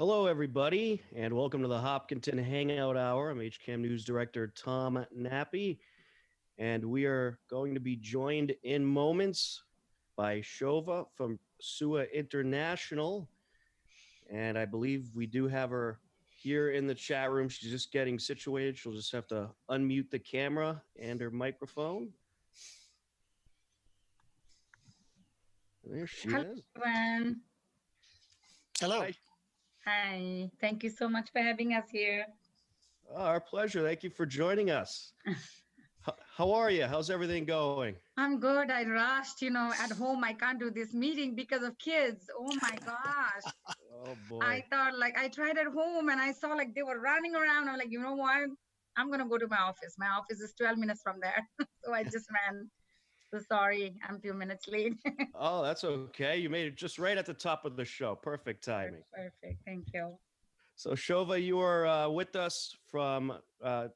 Hello, everybody, and welcome to the Hopkinton Hangout Hour. I'm HCAM News Director Tom Nappy, and we are going to be joined in moments by Shova from Sewa International. And I believe we do have her here in the chat room. She's just getting situated. She'll just have to unmute the camera and her microphone. There she Hello, is. everyone. Hello. Hi. Hi. Thank you so much for having us here. Our pleasure. Thank you for joining us. How are you? How's everything going? I'm good. I rushed, at home. I can't do this meeting because of kids. Oh my gosh. Oh, boy. I thought I tried at home and I saw they were running around. I'm like, you know what? I'm going to go to my office. My office is 12 minutes from there. So I just ran. So sorry, I'm a few minutes late. Oh, that's okay. You made it just right at the top of the show. Perfect timing. Perfect. Thank you. So, Shova, you are with us from, and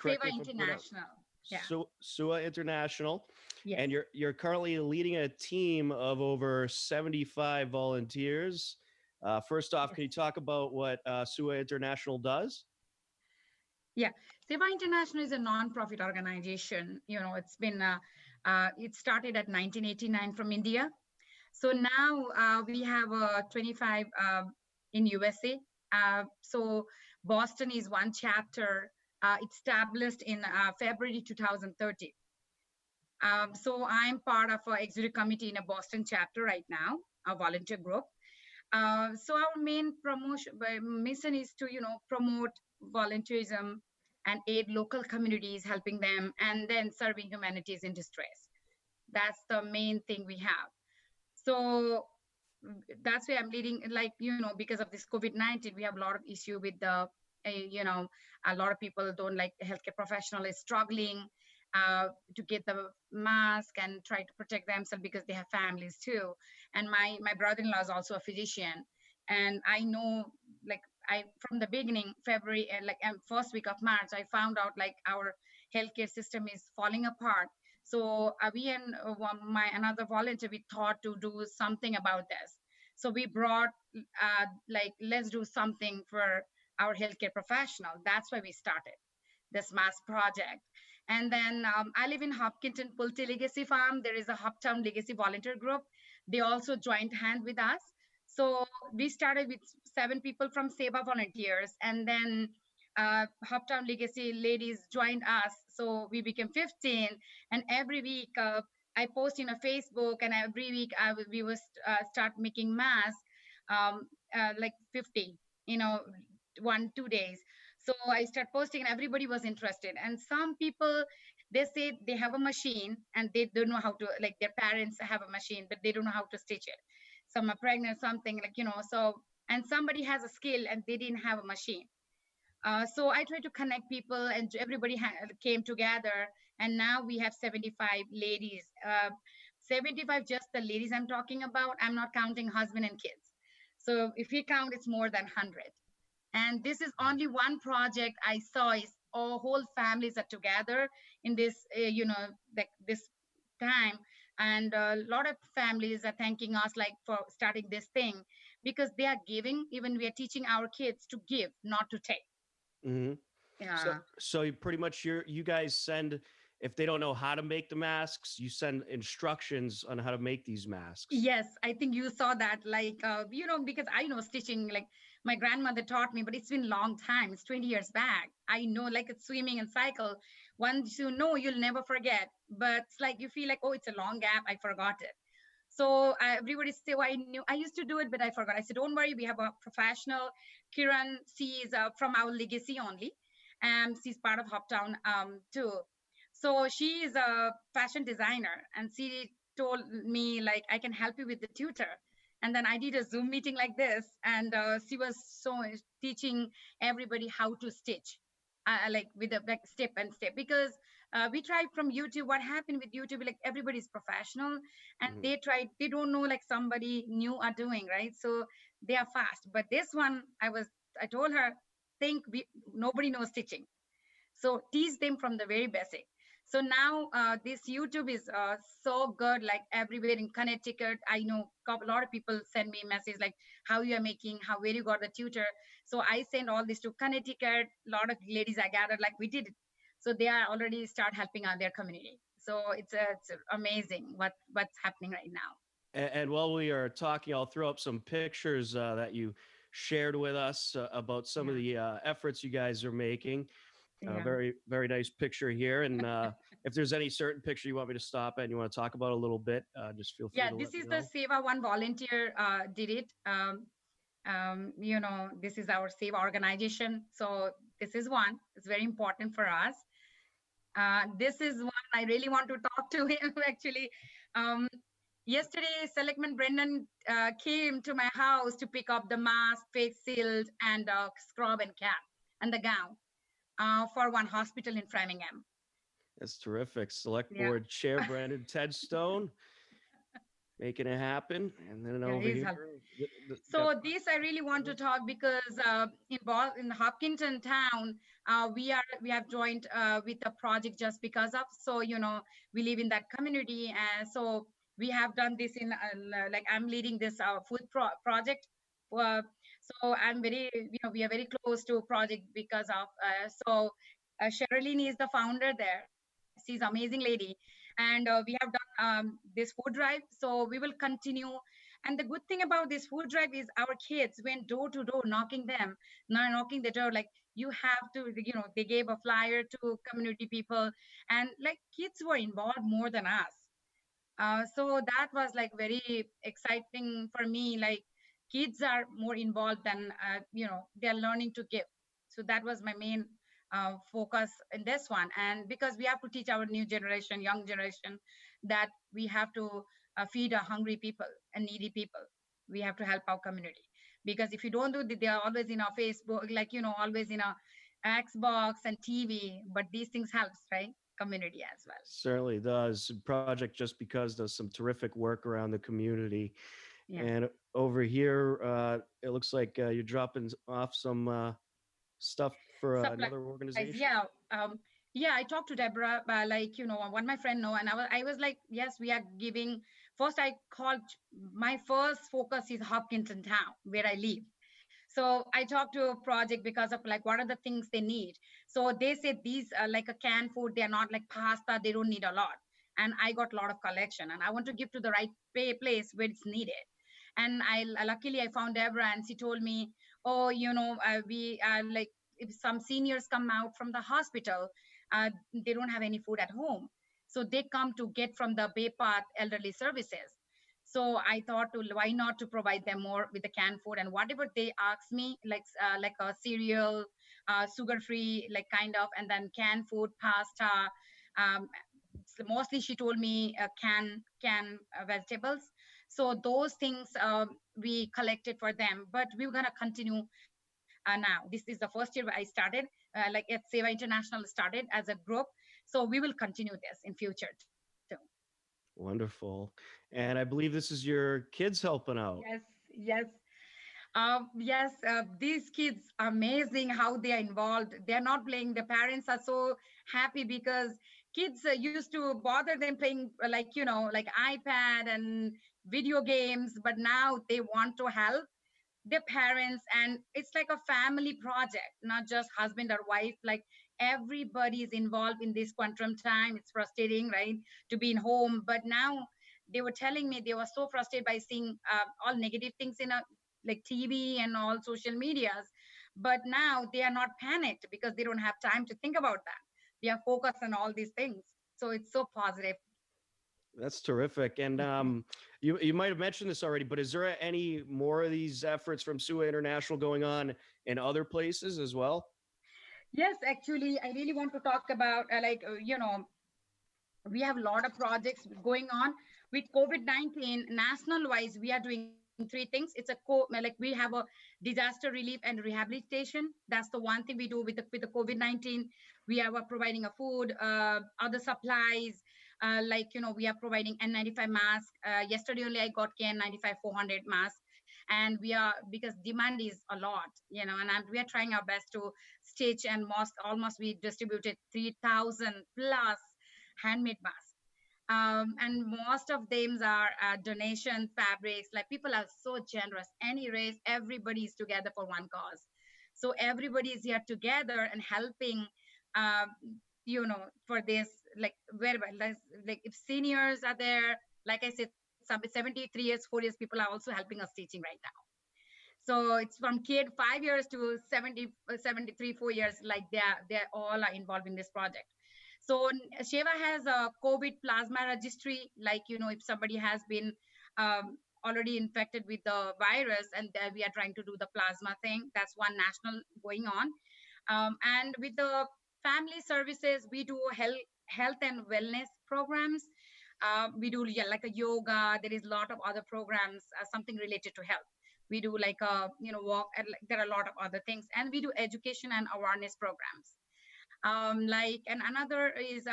correct Sewa me if I'm International. Yeah. Sewa International. Yes. And you're currently leading a team of over 75 volunteers. First off, Yes. can you talk about what Sewa International does? Yeah, Sewa International is a non-profit organization. It's been it started at 1989 from India. So now we have 25 in USA. So Boston is one chapter. Established in February 2030. So I'm part of an executive committee in a Boston chapter right now, a volunteer group. So our main mission is to promote volunteerism and aid local communities, helping them, and then serving humanities in distress. That's the main thing we have. So that's why I'm leading, because of this COVID-19, we have a lot of issue with the, a lot of people don't like the healthcare professional is struggling to get the mask and try to protect themselves because they have families too. And my brother-in-law is also a physician. And I know, from the beginning, February, first week of March, I found out our healthcare system is falling apart. So we and my another volunteer, we thought to do something about this. So we brought let's do something for our healthcare professional. That's why we started this mass project. And then I live in Hopkinton Pulte Legacy Farm. There is a Hoptown Legacy Volunteer Group. They also joined hand with us. So we started with 7 people from Sewa volunteers, and then Hoptown Legacy ladies joined us. So we became 15, and every week I post in a Facebook, and every week we will start making masks, 50, 1-2 days. So I start posting, and everybody was interested. And some people, they say they have a machine and they don't know how to, their parents have a machine, but they don't know how to stitch it. Some are pregnant, something so, and somebody has a skill and they didn't have a machine. So I try to connect people, and everybody came together, and now we have 75 ladies. 75, just the ladies I'm talking about. I'm not counting husband and kids. So if we count, it's more than 100. And this is only one project I saw is all whole families are together in this, this time. And a lot of families are thanking us for starting this thing, because they are giving. Even we are teaching our kids to give, not to take. Mm-hmm. Yeah. So pretty much you guys send, if they don't know how to make the masks, you send instructions on how to make these masks. Yes, I think you saw that, because I know stitching, my grandmother taught me, but it's been a long time. It's 20 years back. I know, it's swimming and cycle. Once you know, you'll never forget. But it's you feel oh, it's a long gap. I forgot it. So everybody say, well, I used to do it, but I forgot. I said, don't worry. We have a professional. Kiran, she's from our legacy only. She's part of Hoptown too. So she is a fashion designer, and she told me I can help you with the tutor. And then I did a Zoom meeting like this, and she was teaching everybody how to stitch, with the step and step, because we tried from YouTube. What happened with YouTube, everybody's professional, and Mm-hmm. they don't know somebody new are doing, right? So they are fast. But this one, I told her, nobody knows stitching. So teach them from the very basic. So now this YouTube is so good, like everywhere in Connecticut. I know a lot of people send me messages like how you are making, how where you got the tutor. So I send all this to Connecticut. A lot of ladies I gathered, like we did it. So they are already start helping out their community. So it's amazing what's happening right now. And while we are talking, I'll throw up some pictures that you shared with us about some of Yeah, the efforts you guys are making. yeah. Very, very nice picture here. And if there's any certain picture you want me to stop at and you want to talk about a little bit, just feel free Yeah, to this let me is the know. Sewa one volunteer did it. This is our Sewa organization. So this is one. It's very important for us. This is one I really want to talk to him actually. Um, Yesterday, Selectman Brendan came to my house to pick up the mask, face shield, and scrub and cap and the gown for one hospital in Framingham. That's terrific. Select Yeah, Board Chair Brendan Ted Stone making it happen. And then yeah, over he's here, helping. got So this I really want to talk because in Hopkinton town, we have joined with a project just because of, so we live in that community, and so we have done this in like I'm leading this food project. Uh, so I'm very, we are very close to project because of Sherilyn is the founder there. She's amazing lady, and we have done this food drive. So we will continue. And the good thing about this food drive is our kids went door to door knocking them, knocking the door, like you have to, they gave a flyer to community people, and like kids were involved more than us. So that was like very exciting for me. Like kids are more involved than they're learning to give. So that was my main focus in this one. And because we have to teach our new generation, young generation, that we have to feed our hungry people and needy people. We have to help our community, because if you don't do, they are always in our Facebook, like always in our Xbox and TV. But these things helps, right? Community as well. certainly does. Project Just Because does some terrific work around the community. Yeah. And over here, it looks like you're dropping off some stuff for Supplies, another organization. yeah. Yeah, I talked to Deborah, like what my friend know, and I was like, yes, we are giving. First I called, my first focus is Hopkinton town where I live. So I talked to a project because of like what are the things they need. So they said these are like a canned food, they're not like pasta, they don't need a lot. And I got a lot of collection, and I want to give to the right place where it's needed. And I luckily I found Deborah, and she told me, oh, we like, if some seniors come out from the hospital, they don't have any food at home, so they come to get from the Bay Path Elderly Services. So I thought, to why not to provide them more with the canned food, and whatever they ask me, like a cereal, sugar free, like kind of, and then canned food, pasta. Um, so mostly she told me can vegetables. So those things we collected for them, but we're gonna continue now. This is the first year I started, like at Sewa International started as a group. So we will continue this in future too. Wonderful. And I believe this is your kids helping out. Yes, yes. Yes, these kids, amazing how they are involved. They're not playing. The parents are so happy because kids used to bother them playing like iPad and video games, but now they want to help their parents, and it's like a family project, not just husband or wife. Like everybody is involved in this quantum time. It's frustrating, right, to be in home. But now they were telling me they were so frustrated by seeing all negative things in a like TV and all social medias. But now they are not panicked because they don't have time to think about that. They are focused on all these things. So it's so positive. That's terrific. And you might have mentioned this already, but is there any more of these efforts from SUA International going on in other places as well? Yes, actually, I really want to talk about we have a lot of projects going on with COVID-19 national wise. We are doing three things. It's like we have a disaster relief and rehabilitation. That's the one thing we do with the COVID-19. We are providing a food, other supplies, we are providing N95 mask. Yesterday only I got KN95 400 mask, and we are, because demand is a lot, and we are trying our best to stitch, and almost we distributed 3,000 plus handmade masks. And most of them are donation fabrics. Like people are so generous. Any race, everybody is together for one cause. So everybody is here together and helping, um, for this, like wherever, like if seniors are there, like I said, some 73 years, 4 years people are also helping us teaching right now. So it's from kid 5 years to 70, 73, 4 years, like they're all are involved in this project. So Sheva has a COVID plasma registry, like, if somebody has been already infected with the virus, and we are trying to do the plasma thing. That's one national going on. And with the family services, we do health and wellness programs. We do, yeah, like a yoga. There is a lot of other programs, something related to health. We do like a walk, and like, there are a lot of other things, and we do education and awareness programs. Like, and another is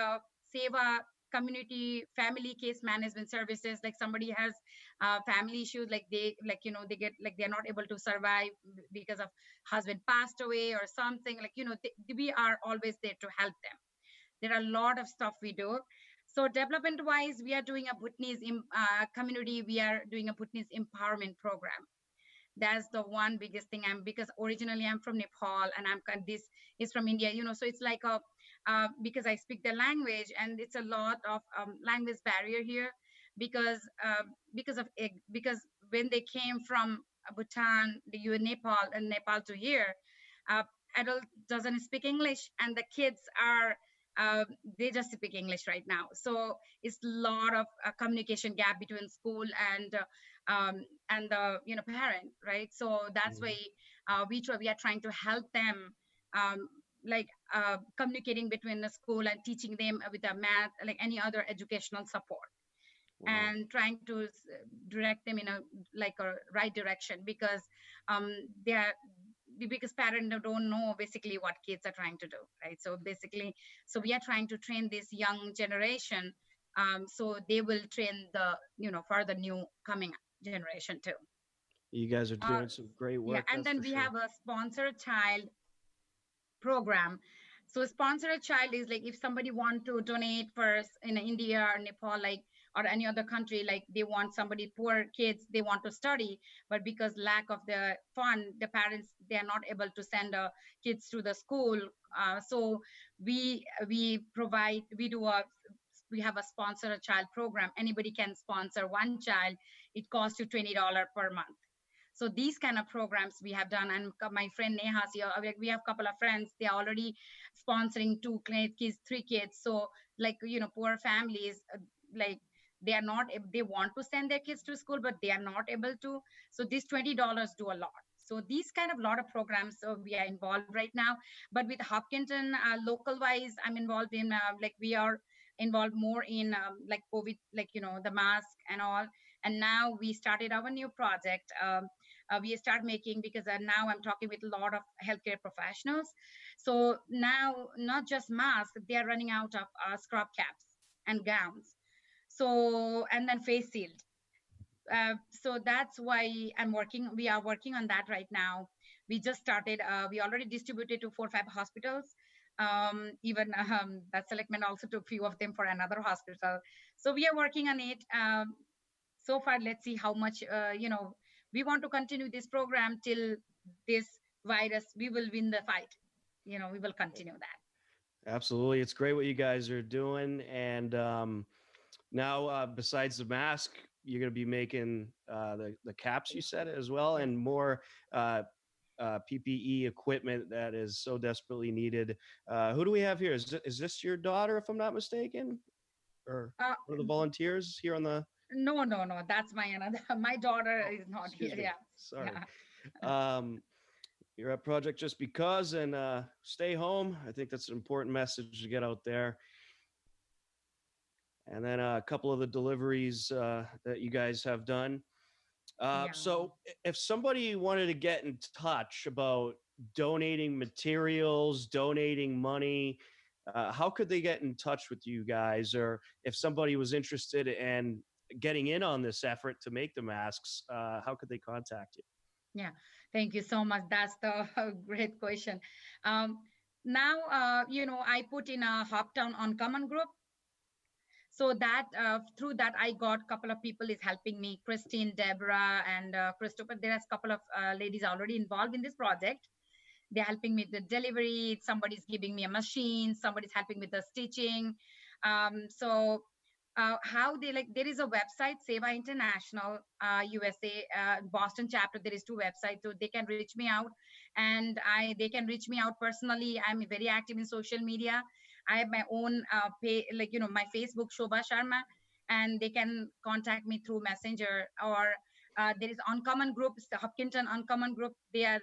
Sewa community family case management services. Like somebody has family issues, like they get, like they're not able to survive because of husband passed away or something, like we are always there to help them. There are a lot of stuff we do. So development wise, we are doing a Bhutanese community, we are doing a Bhutanese empowerment program. That's the one biggest thing. I'm because originally I'm from Nepal, and this is from India, so it's like a because I speak the language, and it's a lot of language barrier here, because because when they came from Bhutan, the Nepal, and Nepal to here, uh, adult doesn't speak English, and the kids are uh, they just speak English right now. So it's a lot of communication gap between school and the parent, right? So that's why Mhm. we are trying to help them, um, like communicating between the school and teaching them with the math, like any other educational support, Wow. and trying to direct them in a like a right direction, because um, they are because parents don't know basically what kids are trying to do, right? So basically, so we are trying to train this young generation, so they will train the for the new coming generation too. You guys are uh, doing some great yeah, work, and that's then for we sure. have a sponsored child program. So sponsor a child is like if somebody want to donate first in India or Nepal, like, or any other country, like they want somebody, poor kids, they want to study, but because lack of the fund, the parents, they are not able to send kids to the school. So we have a sponsor a child program. Anybody can sponsor one child. It costs you $20 per month. So these kind of programs we have done, and my friend Neha's here, we have a couple of friends, they are already sponsoring two kids, three kids. So like poor families, like they are not they want to send their kids to school, but they are not able to. So these $20 do a lot. So these kind of lot of programs, so we are involved right now. But with Hopkinton, local wise, I'm involved in like we are involved more in like COVID, like the mask and all. And now we started our new project. We start making, because now I'm talking with a lot of healthcare professionals. So now not just masks, they are running out of scrub caps and gowns. So, and then face shield. So that's why we are working on that right now. We just started, we already distributed to 4 or 5 hospitals. Even that selectment also took few of them for another hospital. So we are working on it. So far, let's see how much we want to continue this program till this virus, we will win the fight. We will continue that. Absolutely. It's great what you guys are doing. And now, besides the mask, you're going to be making the caps, you said, as well, Yeah. and more uh, PPE equipment that is so desperately needed. Who do we have here? Is this your daughter, if I'm not mistaken? Or uh, one of the volunteers here on the. no, that's my another my daughter Oh, is not here. excuse me. Yeah. Sorry. Yeah. Um, you're at Project Just Because, and stay home. I think that's an important message to get out there. And then a couple of the deliveries that you guys have done. Yeah. So, if somebody wanted to get in touch about donating materials, donating money, how could they get in touch with you guys? Or if somebody was interested in getting in on this effort to make the masks, how could they contact you? Yeah, thank you so much. That's the great question. Um, Now, I put in a Hoptown on Common group. So that through that I got a couple of people is helping me, Christine, Deborah, and Christopher. There's a couple of ladies already involved in this project. They're helping me with the delivery, somebody's giving me a machine, somebody's helping with the stitching. So how they, like, there is a website, Sewa International USA Boston chapter. There is two websites, so they can reach me out, and they can reach me out personally. I'm very active in social media. I have my own pay, like, my Facebook, Shova Sharma, and they can contact me through Messenger, or there is Uncommon Group, it's the Hopkinton Uncommon Group. They are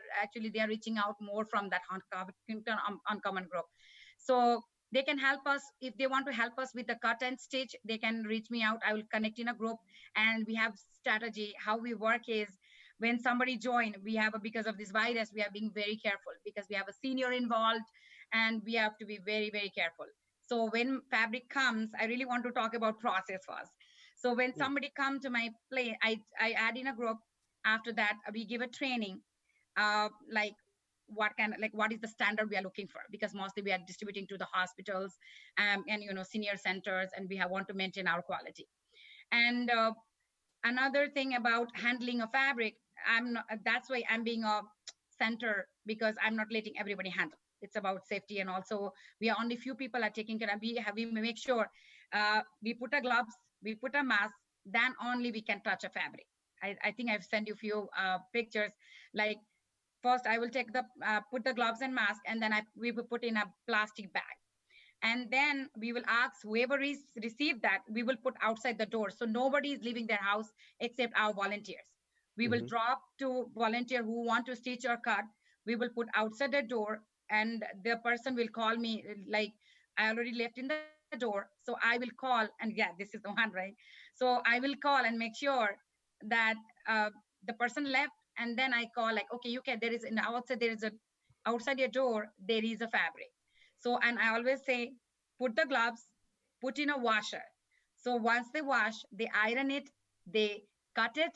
reaching out more from that Hopkinton Uncommon Group. So they can help us if they want to help us with the cut and stitch. They can reach me out. I will connect in a group, and we have strategy. How we work is, when somebody join, we have because of this virus, we are being very careful because we have a senior involved, and we have to be very, very careful. So when fabric comes, I really want to talk about process first. So when somebody come to my place, I add in a group. After that, we give a training, like what is the standard we are looking for, because mostly we are distributing to the hospitals, and senior centers, and we want to maintain our quality. And another thing about handling a fabric, I'm not, that's why I'm being a center, because I'm not letting everybody handle. It's about safety, and also we are only few people are taking care of. We make sure we put a gloves, we put a mask, then only we can touch a fabric. I think I've sent you a few pictures. Like, first I will take the put the gloves and mask, and then we will put in a plastic bag, and then we will ask whoever is received that, we will put outside the door, so nobody is leaving their house except our volunteers. We will drop to volunteer who want to stitch or cut. We will put outside the door, and the person will call me, like, I already left in the door, so I will call, and yeah, this is the one, right? So I will call and make sure that the person left, and then I call, like, okay, you can, there is an outside, there is a outside your door, there is a fabric. So, and I always say, put the gloves, put in a washer. So once they wash, they iron it, they cut it,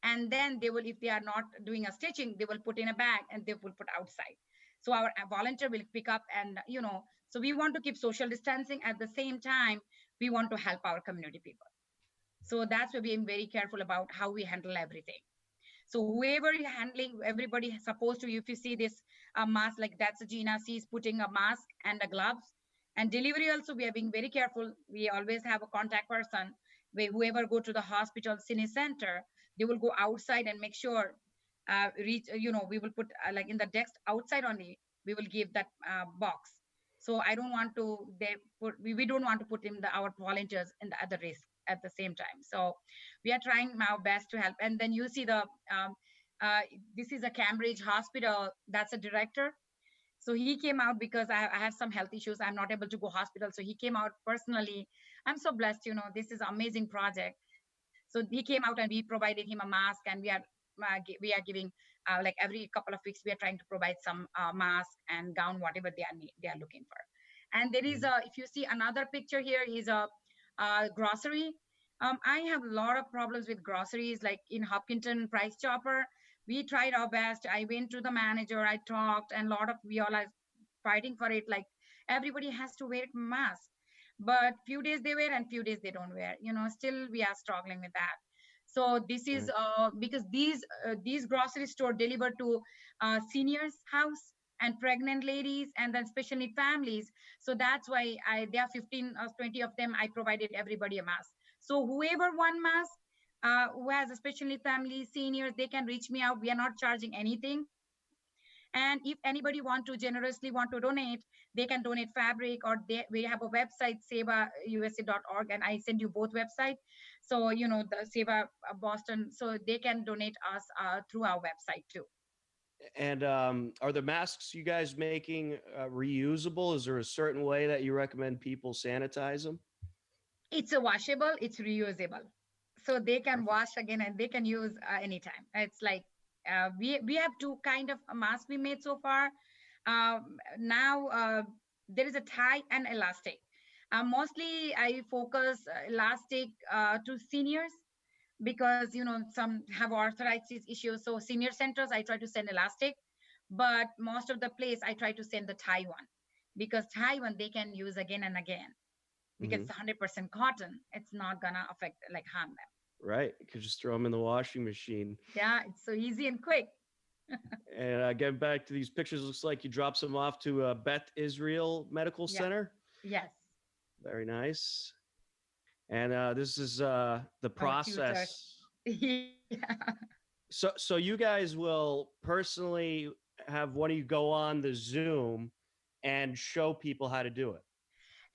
and then they will, if they are not doing a stitching, they will put in a bag and they will put outside. So our volunteer will pick up, and so we want to keep social distancing. At the same time, we want to help our community people. So that's why being very careful about how we handle everything. So whoever is handling, everybody is supposed to, if you see this mask, like that's Gina, she's putting a mask and the gloves. And delivery also, we are being very careful. We always have a contact person. Whoever go to the hospital, cine center, they will go outside and make sure, we will put like in the desk outside only, we will give that box. So I don't want to, we don't want to put in our volunteers in the other risk at the same time. So we are trying our best to help. And then you see the this is a Cambridge hospital, that's a director. So he came out because I have some health issues, I'm not able to go hospital, so he came out personally. I'm so blessed, this is amazing project. So he came out, and we provided him a mask, and we are giving like every couple of weeks we are trying to provide some mask and gown, whatever they are looking for. And there is a, if you see another picture here, is a grocery. I have a lot of problems with groceries, like in Hopkinton Price Chopper. We tried our best. I went to the manager, I talked, and a lot of, we all are fighting for it. Like, everybody has to wear mask, but few days they wear and few days they don't wear. Still we are struggling with that. So this is because these grocery store deliver to seniors house and pregnant ladies, and then especially families. So that's why there are 15 or 20 of them, I provided everybody a mask. So whoever want mask, who has especially family seniors, they can reach me out. We are not charging anything. And if anybody want to generously want to donate, they can donate fabric, or we have a website, sevausa.org, and I send you both website. So the Seva Boston, so they can donate us through our website too. And are the masks you guys making reusable? Is there a certain way that you recommend people sanitize them? It's a washable, it's reusable, so they can wash again and they can use anytime. It's like we have two kind of masks we made so far. Now there is a tie and elastic. Mostly I focus elastic to seniors, because some have arthritis issues. So senior centers I try to send elastic, but most of the place I try to send the tie one, because tie one they can use again and again. because it's 100% cotton. It's not gonna affect like harm them. Right. You could just throw them in the washing machine. Yeah, it's so easy and quick. And getting back to these pictures, looks like you dropped some off to Beth Israel Medical Yeah. Center. Yes. Very nice. And this is the Our tutors. process. Yeah. So you guys will personally have one of you go on the Zoom and show people how to do it.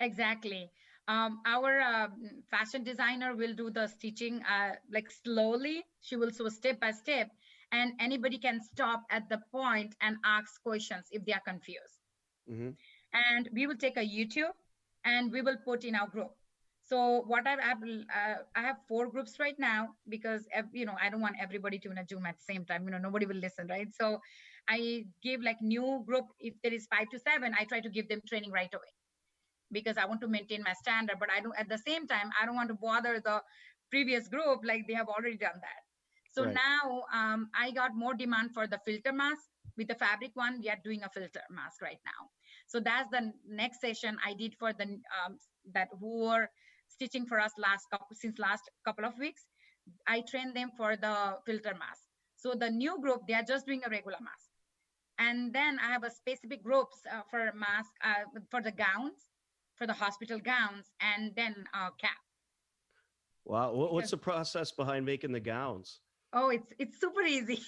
Exactly. Our fashion designer will do the stitching like slowly. She will so step by step, and anybody can stop at the point and ask questions if they are confused. Mm-hmm. And we will take a YouTube and we will put in our group. So what I have 4 groups right now because I don't want everybody to Zoom at the same time. Nobody will listen, right? So I give like new group. If there is 5 to 7, I try to give them training right away because I want to maintain my standard. But I don't at the same time I don't want to bother the previous group like they have already done that. So Right. now I got more demand for the filter mask. With the fabric one, we are doing a filter mask right now. So that's the next session I did for the that who were stitching for us since last couple of weeks. I trained them for the filter mask. So the new group, they are just doing a regular mask. And then I have a specific groups for mask for the gowns, for the hospital gowns, and then cap. Wow. What's the process behind making the gowns? Oh, it's super easy.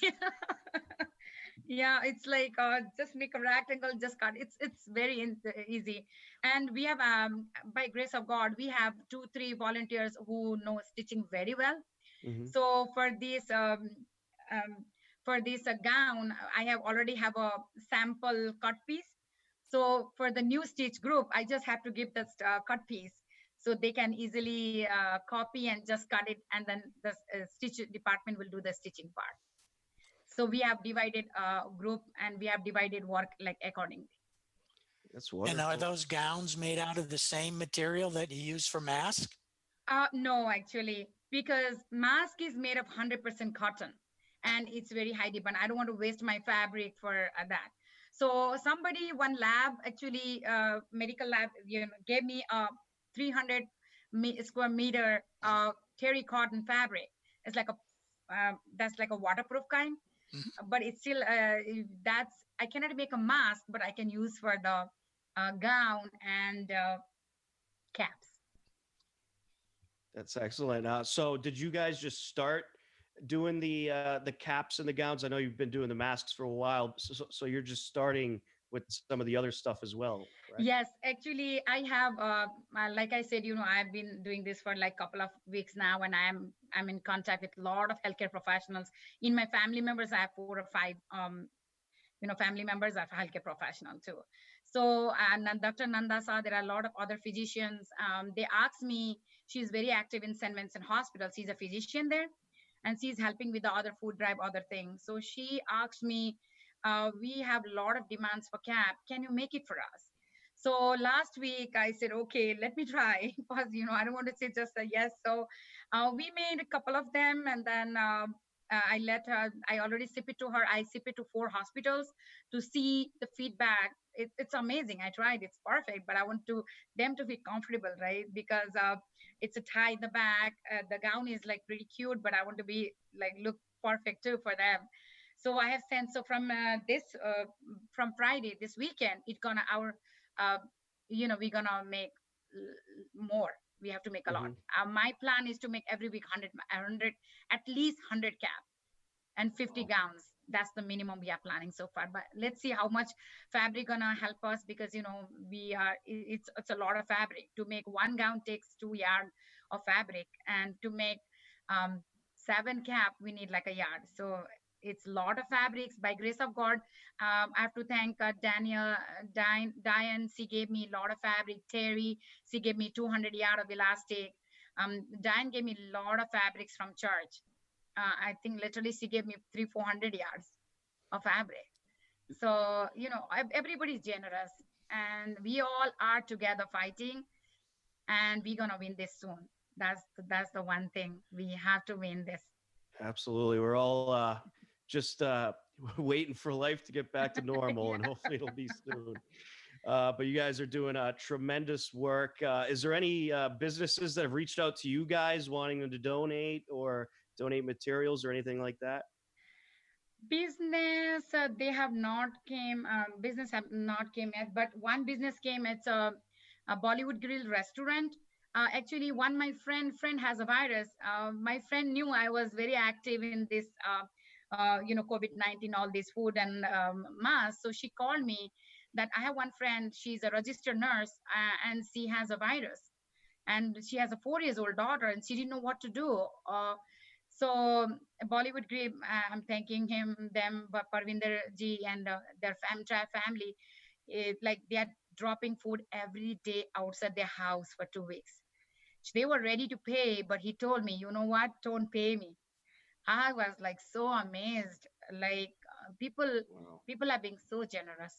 Yeah, it's like just make a rectangle, just cut. It's very easy. And we have by grace of God, we have 2-3 volunteers who know stitching very well. Mm-hmm. So for this gown, I have already have a sample cut piece. So for the new stitch group, I just have to give the cut piece so they can easily copy and just cut it, and then the stitch department will do the stitching part. So we have divided group and we have divided work like accordingly. That's And wonderful. are those gowns made out of the same material that you use for mask? No, actually, because mask is made of 100% cotton and it's very high demand. I don't want to waste my fabric for that. So one lab, actually, medical lab, gave me a 300 square meter terry cotton fabric. It's like that's like a waterproof kind, but it's still I cannot make a mask, but I can use for the gown and caps. That's excellent. So did you guys just start doing the caps and the gowns? I know you've been doing the masks for a while, so you're just starting with some of the other stuff as well, correct? Yes, actually, I have like I said, I've been doing this for like a couple of weeks now, and I'm in contact with a lot of healthcare professionals. In my family members, I have 4 or 5 family members are healthcare professional too. So, and Dr. Nandasa, there are a lot of other physicians. They asked me, she's very active in St. Vincent Hospital. She's a physician there, and she's helping with the other food drive, other things. So she asked me, we have a lot of demands for cap. Can you make it for us? So last week I said, okay, let me try because, I don't want to say just a yes. So we made a couple of them, and then I let her, I already ship it to her. I ship it to 4 hospitals to see the feedback. It's amazing. I tried, it's perfect, but I want them to feel comfortable, right? Because it's a tie in the back. The gown is like pretty cute, but I want to be like, look perfect too for them. So I have sent, so from Friday, this weekend, we're gonna make more. We have to make a lot. My plan is to make every week 100, at least 100 cap and 50 gowns. That's the minimum we are planning so far. But let's see how much fabric gonna help us, because it's a lot of fabric. To make one gown takes 2 yards of fabric, and to make 7 cap we need like a yard. So it's a lot of fabrics. By grace of God, I have to thank Diane. She gave me a lot of fabric. Terry, she gave me 200 yard of elastic. Diane gave me a lot of fabrics from church. I think literally she gave me 300-400 yards of fabric. So everybody's generous, and we all are together fighting, and we're gonna win this soon. That's the one thing, we have to win this. Absolutely. We're all just waiting for life to get back to normal, Yeah. and hopefully it'll be soon. But you guys are doing tremendous work. Is there any businesses that have reached out to you guys wanting them to donate or donate materials or anything like that? Business, they have not came. Business have not came yet, but one business came. It's a Bollywood grill restaurant. Actually, one my friend has a virus. My friend knew I was very active in this, COVID-19, all this food and mass. So she called me that I have one friend. She's a registered nurse, and she has a virus, and she has a 4 years old daughter, and she didn't know what to do. So Bollywood Grip, I'm thanking them, Parvinder ji and their entire family. Like they are dropping food every day outside their house for 2 weeks. They were ready to pay, but he told me, you know what? Don't pay me. I was like so amazed. Like Wow. people are being so generous,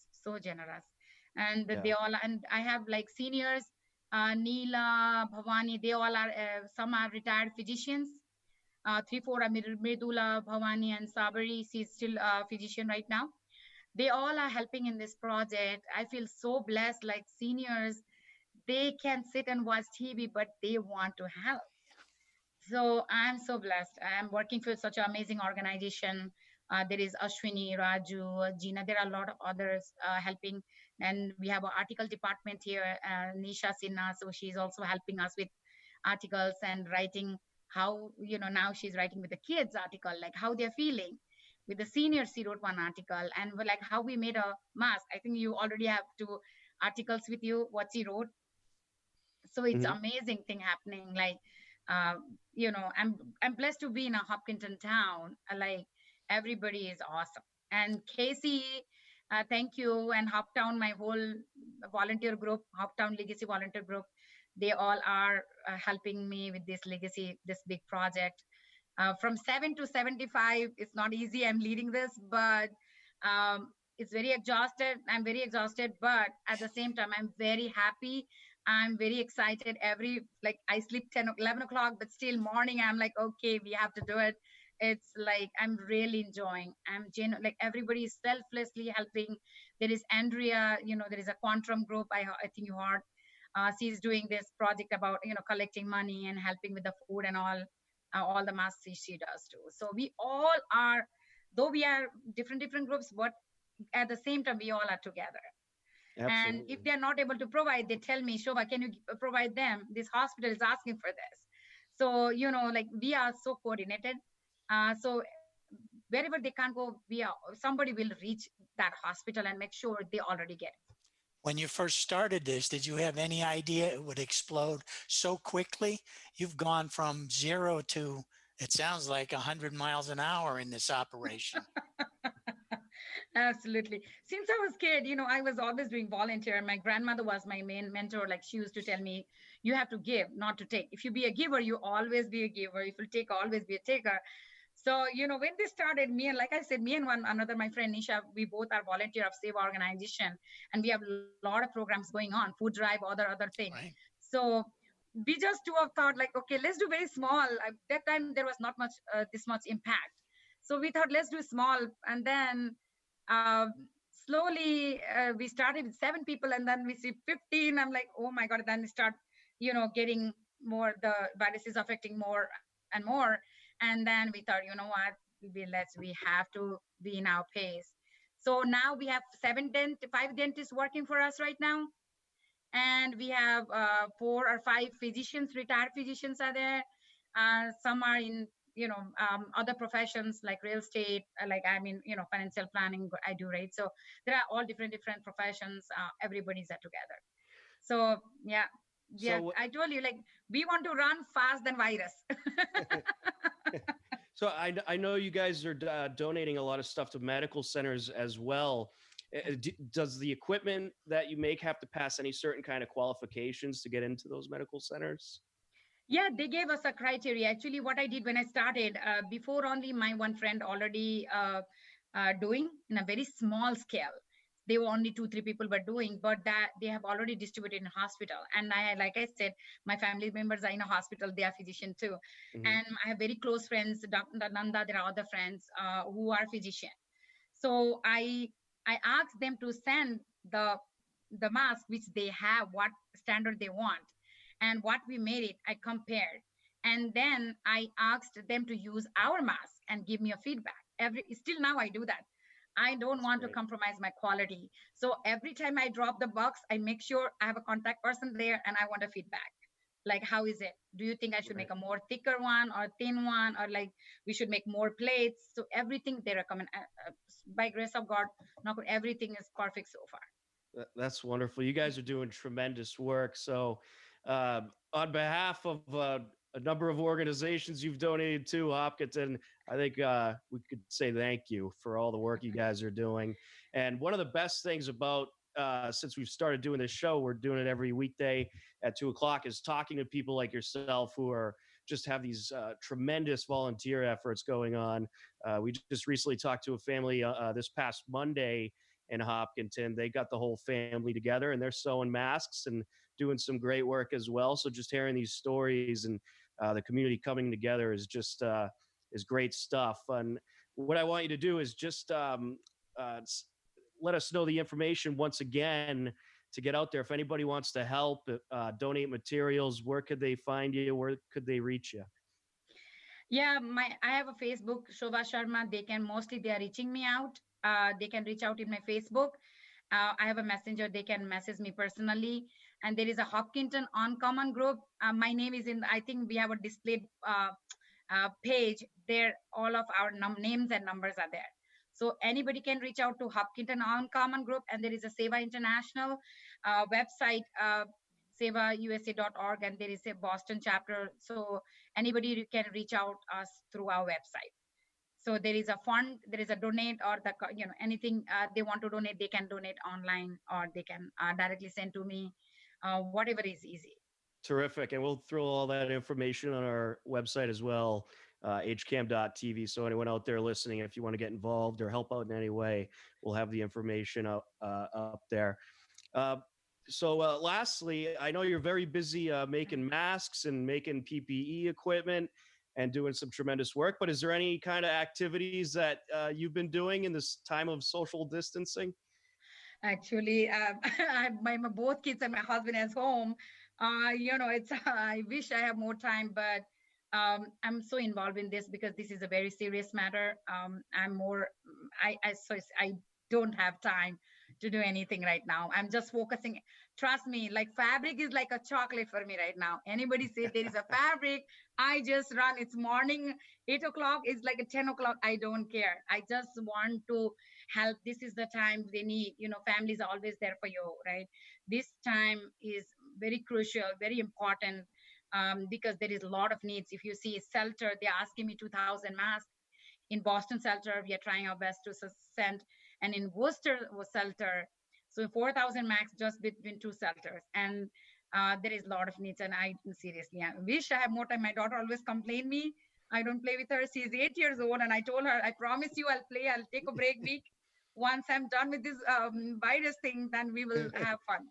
and Yeah. they all. And I have like seniors, Neela, Bhavani. They all are. Some are retired physicians. Three, four are Mridula, Bhavani, and Sabari. She's still a physician right now. They all are helping in this project. I feel so blessed. Like seniors, they can sit and watch TV, but they want to help. So I'm so blessed. I'm working for such an amazing organization. There is Ashwini, Raju, Gina. There are a lot of others helping, and we have an article department here, Nisha Sinha. So she's also helping us with articles and writing. How now she's writing with the kids article, like how they're feeling. With the seniors, she wrote one article, and we're like how we made a mask. I think you already have two articles with you. What she wrote, so it's Mhm. amazing thing happening, like uh, I'm blessed to be in a Hopkinton town. Like everybody is awesome. And Casey, thank you. And Hoptown, my whole volunteer group, Hoptown Legacy volunteer group, they all are helping me with this legacy, this big project. From 7 to 75, it's not easy. I'm leading this, but it's very exhausted. I'm very exhausted, but at the same time, I'm very happy. I'm very excited. Like I sleep 10, 11 o'clock, but still morning, I'm like, okay, we have to do it. It's like, I'm really enjoying. Like everybody is selflessly helping. There is Andrea, there is a quantum group. I think you heard. She's doing this project about, collecting money and helping with the food and all the masks she does too. So we all are, though we are different groups, but at the same time, we all are together. And if Absolutely. they are not able to provide, they tell me, Shova, can you provide them? This hospital is asking for this. So, like we are so coordinated. So wherever they can't go, somebody will reach that hospital and make sure they already get it. When you first started this, did you have any idea it would explode so quickly? You've gone from 0 to, it sounds like 100 miles an hour in this operation. Absolutely. Since I was kid, I was always doing volunteer. My grandmother was my main mentor. Like she used to tell me, you have to give, not to take. If you be a giver, you always be a giver. If you take, always be a taker. So, when this started, me and like I said, me and one another, my friend Nisha, we both are volunteer of Sewa organization, and we have a lot of programs going on, food drive, other thing. Right. So we just two have thought like, okay, let's do very small. At that time, there was not much this much impact. So we thought, let's do small, and then uh, slowly we started with 7 people, and then we see 15. I'm like, oh my god! Then we start, getting more. The virus is affecting more and more, and then we thought, you know what? We have to be in our pace. So now we have 5 dentists working for us right now, and we have 4 or 5 physicians, retired physicians are there. Some are in other professions like real estate, like financial planning I do, right? So there are all different professions. Everybody's are together. So yeah, So, I told you, like, we want to run fast than virus. so I know you guys are donating a lot of stuff to medical centers as well. Does the equipment that you make have to pass any certain kind of qualifications to get into those medical centers? Yeah, they gave us a criteria. Actually, what I did when I started, before only my one friend already doing in a very small scale. They were only 2, 3 people were doing, but that they have already distributed in hospital. And like I said, my family members are in a hospital. They are physician too, Hmm. and I have very close friends. Dr. Nanda, there are other friends who are physician. So I asked them to send the the mask which they have, what standard they want, and what we made it, I compared. And then I asked them to use our mask and give me a feedback. Still now I do that. I don't That's want to great. compromise my quality. So every time I drop the box, I make sure I have a contact person there and I want a feedback. Like, how is it? Do you think I should Right. make a more thicker one or thin one, or like we should make more plates? So everything they recommend. By grace of God, not everything is perfect so far. That's wonderful. You guys are doing tremendous work. So, on behalf of a number of organizations you've donated to, Hopkinton, I think we could say thank you for all the work you guys are doing. And one of the best things about since we've started doing this show, we're doing it every weekday at 2 o'clock, is talking to people like yourself who are just have these tremendous volunteer efforts going on. We just recently talked to a family this past Monday in Hopkinton. They got the whole family together and they're sewing masks and doing some great work as well. So just hearing these stories and the community coming together is great stuff. And what I want you to do is just uh, let us know the information once again to get out there. If anybody wants to help, donate materials, where could they find you? Where could they reach you? Yeah, I have a Facebook, Shova Sharma. They are reaching me out. They can reach out in my Facebook. I have a messenger. They can message me personally. And there is a Hopkinton Uncommon group. My name is in. I think we have a displayed page there. All of our names and numbers are there. So anybody can reach out to Hopkinton Uncommon group. And there is a Sewa International website. SevaUSA.org, and there is a Boston chapter. So anybody can reach out us through our website. So there is a fund, there is a donate, or anything they want to donate, they can donate online, or they can directly send to me, whatever is easy. Terrific. And we'll throw all that information on our website as well, hcam.tv. So anyone out there listening, if you want to get involved or help out in any way, we'll have the information up there. Uh, so lastly, I know you're very busy making masks and making PPE equipment and doing some tremendous work, but is there any kind of activities that you've been doing in this time of social distancing? Actually, my both kids and my husband is home. It's I wish I have more time, but I'm so involved in this because this is a very serious matter. I'm more, I don't have time to do anything right now. I'm just focusing. Trust me, like fabric is like a chocolate for me right now. Anybody say there is a fabric, I just run. It's morning, 8 o'clock. It's like a 10 o'clock. I don't care. I just want to help. This is the time they need, families are always there for you, right? This time is very crucial, very important, because there is a lot of needs. If you see shelter, they're asking me 2,000 masks. In Boston shelter, we are trying our best to send, and in Worcester shelter, so 4,000 max just between two shelters. And there is a lot of needs, and I seriously, I wish I have more time. My daughter always complain me I don't play with her. She's 8 years old, and I told her, I promise you, I'll play. I'll take a break week. Once I'm done with this virus thing, then we will have fun.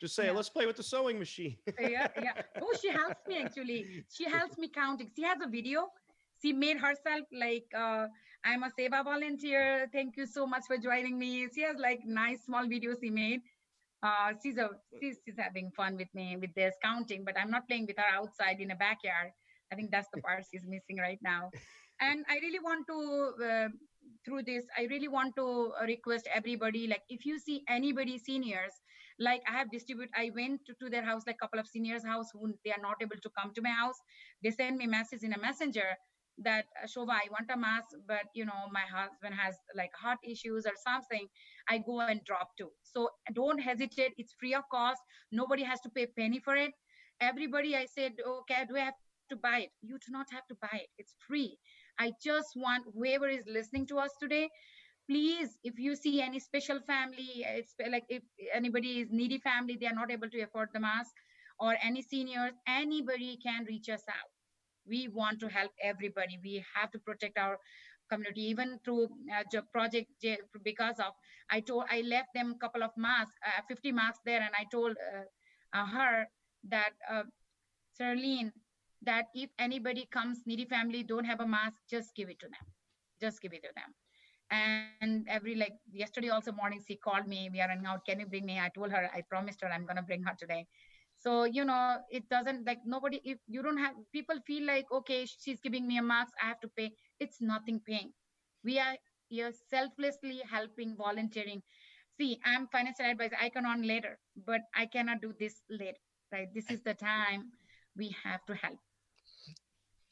Just say, Yeah. let's play with the sewing machine. Yeah, yeah. Oh, she helps me actually. She helps me counting. She has a video. She made herself like, I'm a Sewa volunteer. Thank you so much for joining me. She has like nice small videos she made. She's having fun with me with this counting, but I'm not playing with her outside in a backyard. I think that's the part she's missing right now. And I really want to through this, I really want to request everybody, like if you see anybody seniors, like I have distributed, I went to their house, like a couple of seniors house who they are not able to come to my house. They send me message in a messenger that Shova, I want a mask, but my husband has like heart issues or something. I go and drop to. So don't hesitate. It's free of cost. Nobody has to pay a penny for it. Everybody, I said, okay, do I have to buy it? You do not have to buy it. It's free. I just want whoever is listening to us today, please, if you see any special family, it's like if anybody is needy family, they are not able to afford the mask, or any seniors, anybody can reach us out. We want to help everybody. We have to protect our community, even through project because of I left them a couple of masks, 50 masks there, and I told her that Charlene, that if anybody comes needy family don't have a mask, just give it to them, just give it to them. And every like yesterday also morning, she called me. We are running out. Can you bring me? I told her, I promised her I'm gonna bring her today. So it doesn't like nobody. If you don't have people feel like okay, she's giving me a marks, I have to pay. It's nothing paying. We are here selflessly helping, volunteering. See, I'm financial advisor. I can earn later, but I cannot do this later. Right? This is the time we have to help.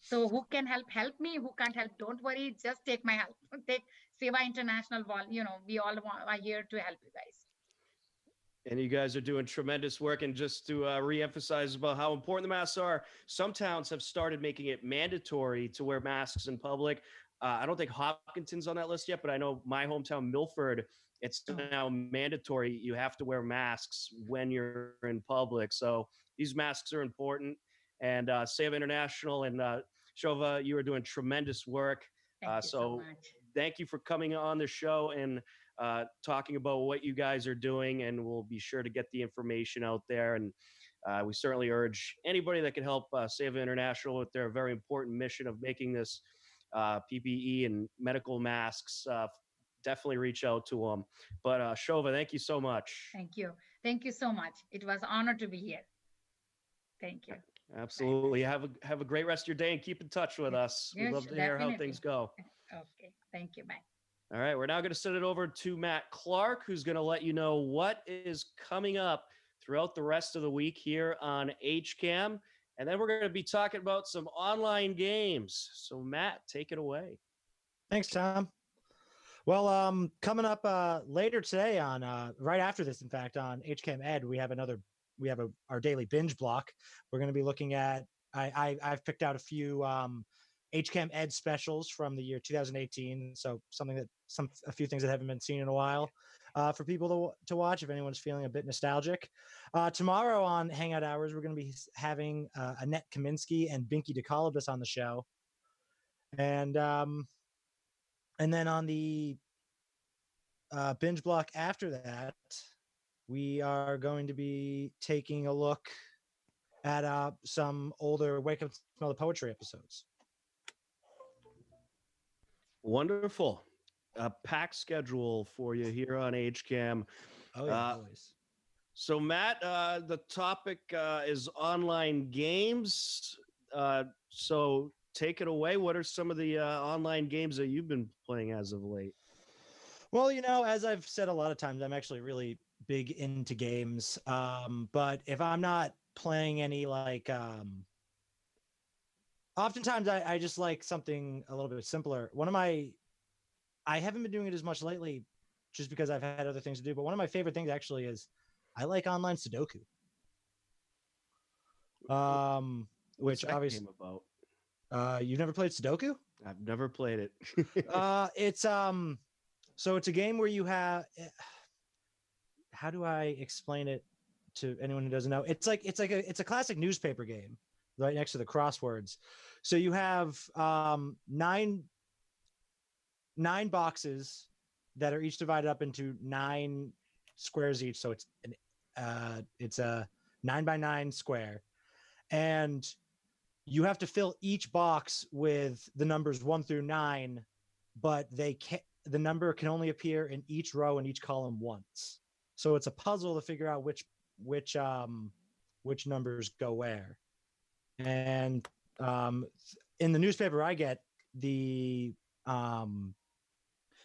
So who can help me. Who can't help, don't worry. Just take my help. Take Sewa International Wall. We all are here to help you guys. And you guys are doing tremendous work. And just to reemphasize about how important the masks are, some towns have started making it mandatory to wear masks in public. I don't think Hopkinton's on that list yet, but I know my hometown, Milford, it's now mandatory. You have to wear masks when you're in public. So these masks are important. And Save International and Shova, you are doing tremendous work. Thank you so much. Thank you for coming on the show and talking about what you guys are doing, and we'll be sure to get the information out there. And we certainly urge anybody that can help Save International with their very important mission of making this PPE and medical masks. Definitely reach out to them. But Shova, thank you so much. Thank you. Thank you so much. It was an honor to be here. Thank you. Absolutely. Have a great rest of your day and keep in touch with us. We'd love to hear how things go. Okay. Thank you. Bye. All right, we're now going to send it over to Matt Clark, who's going to let you know what is coming up throughout the rest of the week here on HCAM. And then we're going to be talking about some online games. So, Matt, take it away. Thanks, Tom. Well, coming up later today on right after this, in fact, on HCAM Ed, we have our daily binge block. We're going to be looking at I've picked out a few HCAM Ed specials from the year 2018. So a few things that haven't been seen in a while for people to watch if anyone's feeling a bit nostalgic. Tomorrow on Hangout Hours, we're going to be having Annette Kaminsky and Binky DeColibus on the show. And then on the binge block after that, we are going to be taking a look at some older Wake Up Smell the Poetry episodes. Wonderful. A packed schedule for you here on HCAM. Oh, yeah, always. So, Matt, the topic is online games. So take it away. What are some of the online games that you've been playing as of late? Well, as I've said a lot of times, I'm actually really big into games. But if I'm not playing any, oftentimes I just like something a little bit simpler. I haven't been doing it as much lately just because I've had other things to do. But one of my favorite things actually is I like online Sudoku. Which obviously came about. You've never played Sudoku? I've never played it. So it's a game where you have, how do I explain it to anyone who doesn't know? It's a classic newspaper game right next to the crosswords. So you have nine boxes that are each divided up into 9 squares each. So it's a 9x9 square, and you have to fill each box with the numbers 1 through 9, but the number can only appear in each row and each column once. So it's a puzzle to figure out which numbers go where. And in the newspaper I get, they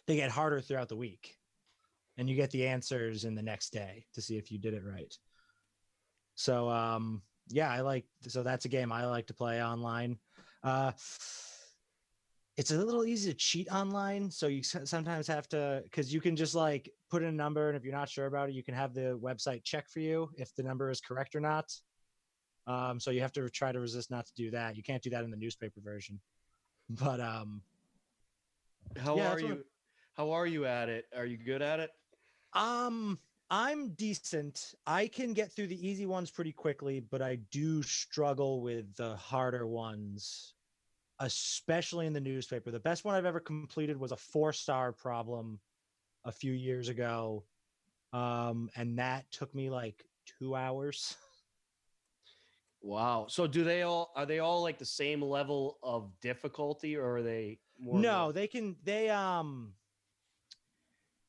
get harder throughout the week, and you get the answers in the next day to see if you did it right. So so that's a game I like to play online. It's a little easy to cheat online, so you sometimes have to, because you can just put in a number, and if you're not sure about it, you can have the website check for you if the number is correct or not. So you have to try to resist not to do that. You can't do that in the newspaper version. But how are you at it? Are you good at it? I'm decent. I can get through the easy ones pretty quickly, but I do struggle with the harder ones, especially in the newspaper. The best one I've ever completed was a 4-star problem a few years ago. And that took me 2 hours. Wow. So are they all the same level of difficulty, or are they more? No,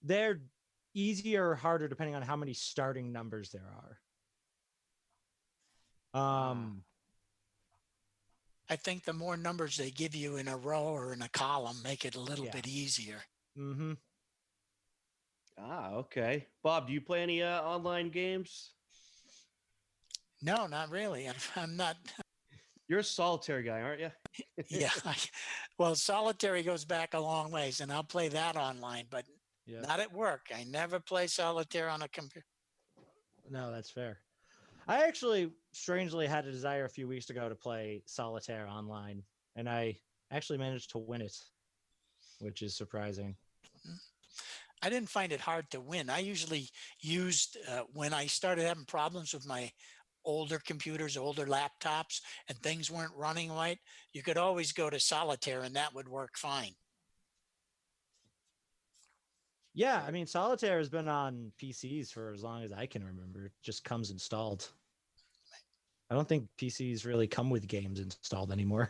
they're easier or harder depending on how many starting numbers there are. I think the more numbers they give you in a row or in a column make it a little Yeah. bit easier. Mm-hmm. Okay. Bob, do you play any online games? No, not really. I'm not. You're a solitaire guy, aren't you? Yeah. Well, solitary goes back a long ways, and I'll play that online, but Yeah. not at work. I never play solitaire on a computer. No, that's fair. I actually strangely had a desire a few weeks ago to play solitaire online, and I actually managed to win it, which is surprising. I didn't find it hard to win. I usually used, when I started having problems with my older computers, older laptops, and things weren't running right, you could always go to solitaire and that would work fine. Yeah, I mean, solitaire has been on PCs for as long as I can remember. It just comes installed. I don't think PCs really come with games installed anymore.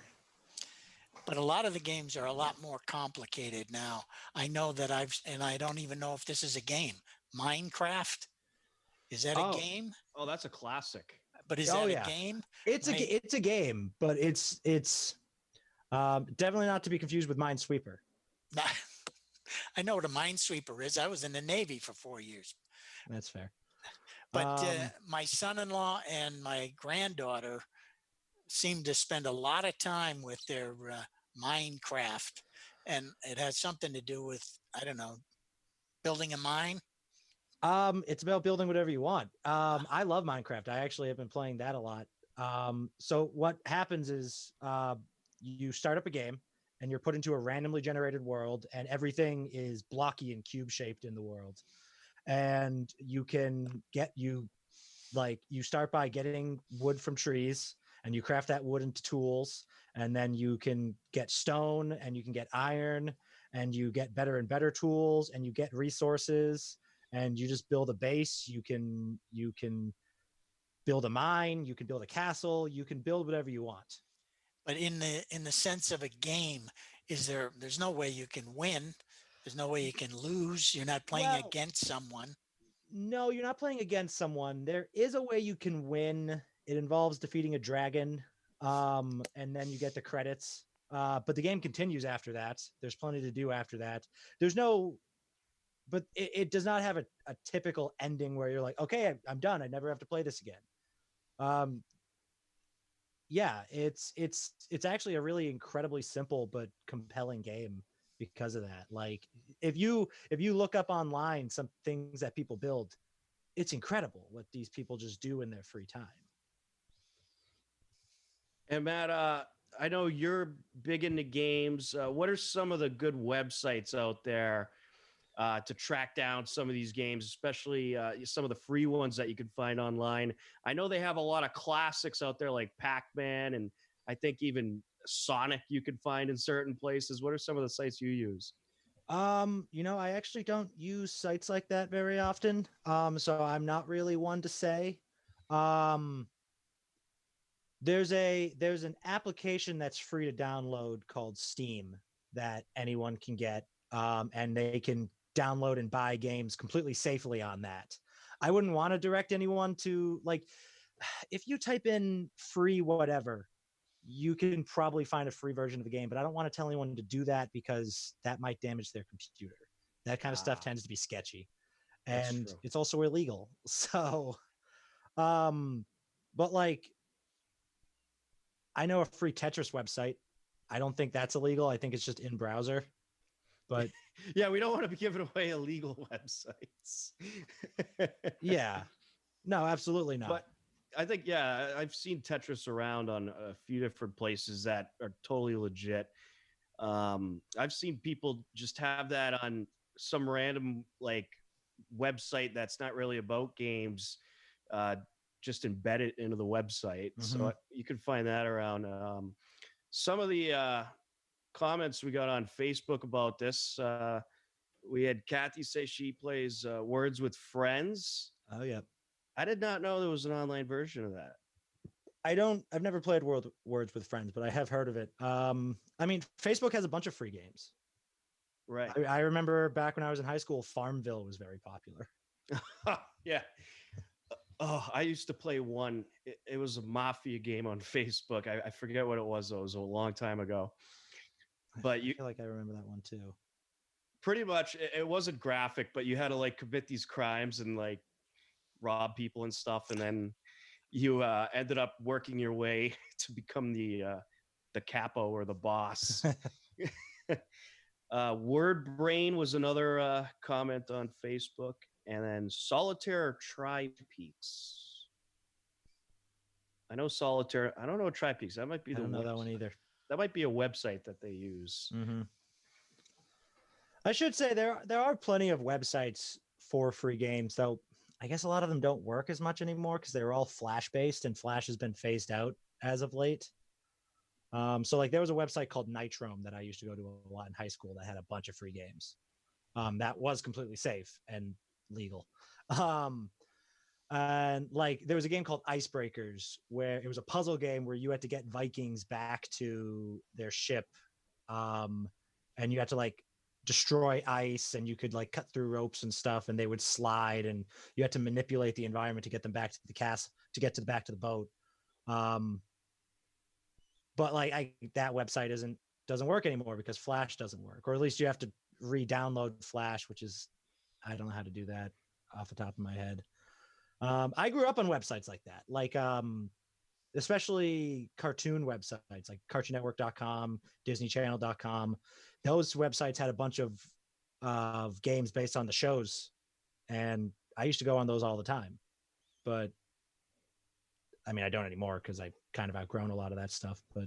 But a lot of the games are a lot more complicated now. I know that and I don't even know if this is a game. Minecraft, is that a game? Oh, that's a classic. But is that a game? It's a game, but it's definitely not to be confused with Minesweeper. I know what a minesweeper is. I was in the Navy for 4 years. That's fair. But my son-in-law and my granddaughter seem to spend a lot of time with their Minecraft, and it has something to do with, I don't know, building a mine. It's about building whatever you want. I love Minecraft. I actually have been playing that a lot. So what happens is you start up a game and you're put into a randomly generated world, and everything is blocky and cube shaped in the world. And you start by getting wood from trees, and you craft that wood into tools, and then you can get stone and you can get iron, and you get better and better tools, and you get resources, and you just build a base. You can build a mine, you can build a castle, you can build whatever you want. But in the sense of a game, there's no way you can win. There's no way you can lose. You're not playing against someone. No, you're not playing against someone. There is a way you can win. It involves defeating a dragon, and then you get the credits. But the game continues after that. There's plenty to do after that. But it does not have a typical ending where you're like, okay, I'm done. I never have to play this again. Yeah, it's actually a really incredibly simple but compelling game because of that. Like, if you look up online some things that people build, it's incredible what these people just do in their free time. And Matt, I know you're big into games. What are some of the good websites out there to track down some of these games, especially some of the free ones that you can find online? I know they have a lot of classics out there like Pac-Man, and I think even Sonic you can find in certain places. What are some of the sites you use? I actually don't use sites like that very often. So I'm not really one to say. There's an application that's free to download called Steam that anyone can get, and they can download and buy games completely safely on that. I wouldn't want to direct anyone to, like, if you type in free whatever, you can probably find a free version of the game, but I don't want to tell anyone to do that because that might damage their computer. That kind of stuff tends to be sketchy, and it's also illegal. So, but like, I know a free Tetris website. I don't think that's illegal. I think it's just in browser. But yeah, we don't want to be giving away illegal websites. Yeah, no, absolutely not. But I think, yeah, I've seen Tetris around on a few different places that are totally legit. I've seen people just have that on some random like website that's not really about games, just embed it into the website. Mhm. So you can find that around. Some of the comments we got on Facebook about this, we had Kathy say she plays Words with Friends. Oh, yeah. I did not know there was an online version of that. I've never played Words with Friends, but I have heard of it. I mean, Facebook has a bunch of free games. Right. I remember back when I was in high school, Farmville was very popular. Yeah. Oh, I used to play one. It was a mafia game on Facebook. I forget what it was, though. It was a long time ago. But I you feel like I remember that one too. pretty much, it wasn't graphic, but you had to like commit these crimes and like rob people and stuff. And then you ended up working your way to become the capo or the boss. Word Brain was another comment on Facebook, and then Solitaire Tri Peaks. I know Solitaire. I don't know Tri Peaks. That might be I the don't know that one website. either. That might be a website that they use. Mm-hmm. I should say there are plenty of websites for free games, though. I guess a lot of them don't work as much anymore because they're all Flash based, and Flash has been phased out as of late. So like there was a website called Nitrome that I used to go to a lot in high school that had a bunch of free games. That was completely safe and legal. Um, and like there was a game called Icebreakers where it was a puzzle game where you had to get Vikings back to their ship, and you had to like destroy ice, and you could like cut through ropes and stuff, and they would slide, and you had to manipulate the environment to get them back to the cast to get to the back to the boat. um but like that website doesn't work anymore because Flash doesn't work, or at least you have to re-download Flash, which is, I don't know how to do that off the top of my head. I grew up on websites like that, like especially cartoon websites like cartoonnetwork.com, disneychannel.com. Those websites had a bunch of games based on the shows, and I used to go on those all the time. But I mean, I don't anymore because I kind of outgrown a lot of that stuff. But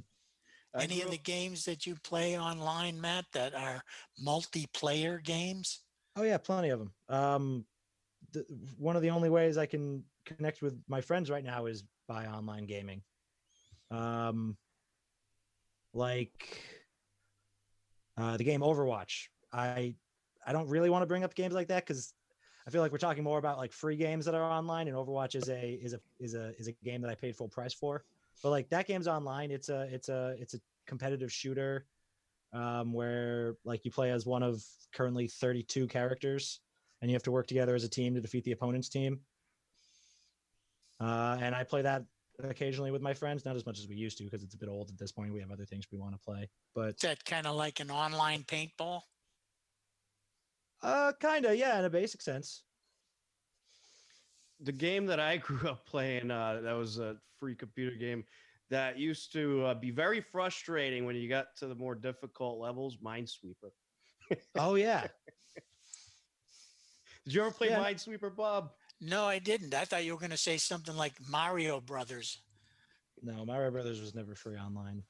Any of the games that you play online, Matt, that are multiplayer games? oh yeah, plenty of them. One of the only ways I can connect with my friends right now is by online gaming. Um, like the game Overwatch. I don't really want to bring up games like that because I feel like we're talking more about like free games that are online, and Overwatch is a game that I paid full price for. But like that game's online. It's a competitive shooter, where like you play as one of currently 32 characters, and you have to work together as a team to defeat the opponent's team. And I play that occasionally with my friends, not as much as we used to because it's a bit old at this point. We have other things we want to play, but Is that kind of like an online paintball? kind of, yeah, in a basic sense. The game that I grew up playing, that was a free computer game that used to be very frustrating when you got to the more difficult levels. Minesweeper. Oh yeah, Did you ever play Yeah. Minesweeper, Bob? No, I didn't. I thought you were going to say something like Mario Brothers. no, Mario Brothers was never free online.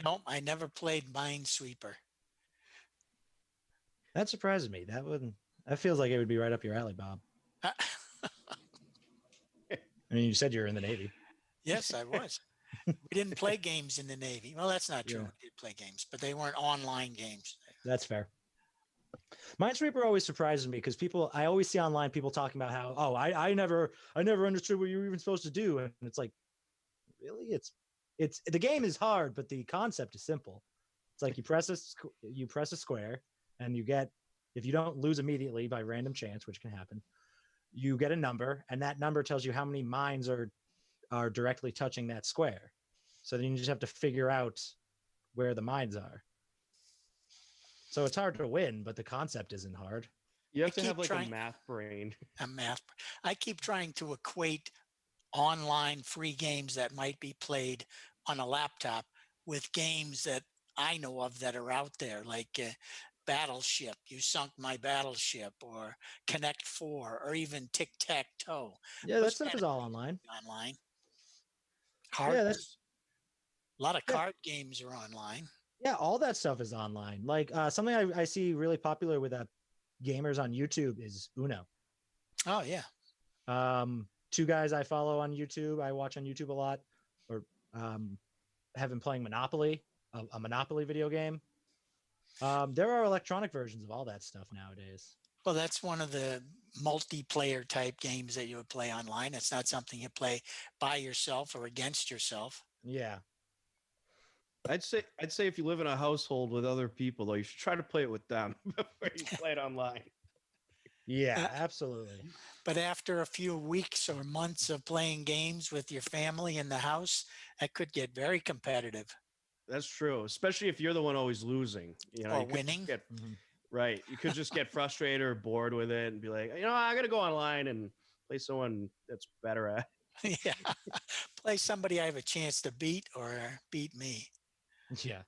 Nope, I never played Minesweeper. That surprises me. That feels like it would be right up your alley, Bob. I mean, you said you were in the Navy. Yes, I was. We didn't play games in the Navy. Well, that's not true. Yeah. We did play games, but they weren't online games. That's fair. Minesweeper always surprises me because I always see online people talking about how, oh, I never understood what you were even supposed to do, and it's like, really, it's the game is hard, but the concept is simple. It's like you press a square, and you get, if you don't lose immediately by random chance, which can happen, you get a number, and that number tells you how many mines are directly touching that square. So then you just have to figure out where the mines are. So it's hard to win, but the concept isn't hard. You have I to have keep like a trying- math brain. A math. I keep trying to equate online free games that might be played on a laptop with games that I know of that are out there, like Battleship, You Sunk My Battleship, or Connect Four, or even Tic Tac Toe. Yeah, that Those stuff kind is of all online. online. Yeah, that's A lot of yeah. card games are online. Yeah, all that stuff is online. Like something I see really popular with gamers on YouTube is Uno. Oh yeah. Two guys I follow on YouTube, I watch on YouTube a lot, or have been playing Monopoly, a Monopoly video game. There are electronic versions of all that stuff nowadays. Well, that's one of the multiplayer type games that you would play online. It's not something you play by yourself or against yourself. Yeah. I'd say if you live in a household with other people, though, you should try to play it with them before you play it online. Yeah, Uh, absolutely. But after a few weeks or months of playing games with your family in the house, that could get very competitive That's true, especially if you're the one always losing. or You could just winning. get Mhm. right. You could just get frustrated or bored with it and be like, I got to go online and play someone that's better at. Yeah. Play somebody I have a chance to beat or beat me. Yeah.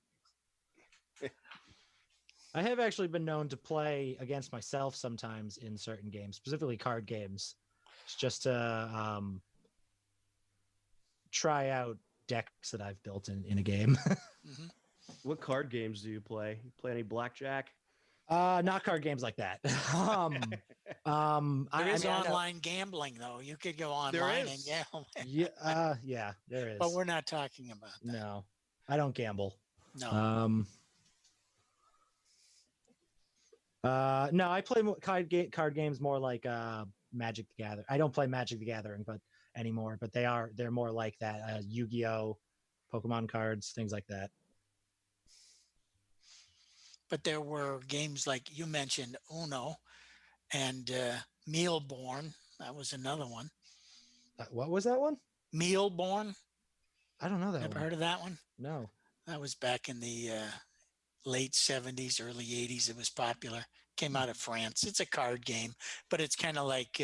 I have actually been known to play against myself sometimes in certain games, specifically card games, just to try out decks that I've built in a game. Mhm. What card games do you play? You play any blackjack? Not card games like that. There I is mean, I know. online gambling, though. You could go There online and is. gamble, Yeah, yeah, there but is. we're not talking about that. No, I don't gamble. No. No, I play card games more like Magic the Gathering. I don't play Magic the Gathering, but anymore. But they're more like that. Yu-Gi-Oh, Pokemon cards, things like that. But there were games like you mentioned, Uno and Mealborn. That was another one. What was that one? Mealborn. I don't know that Never one. heard of that one? No. That was back in the late 70s, early 80s. It was popular. Came out of France. It's a card game, but it's kind of like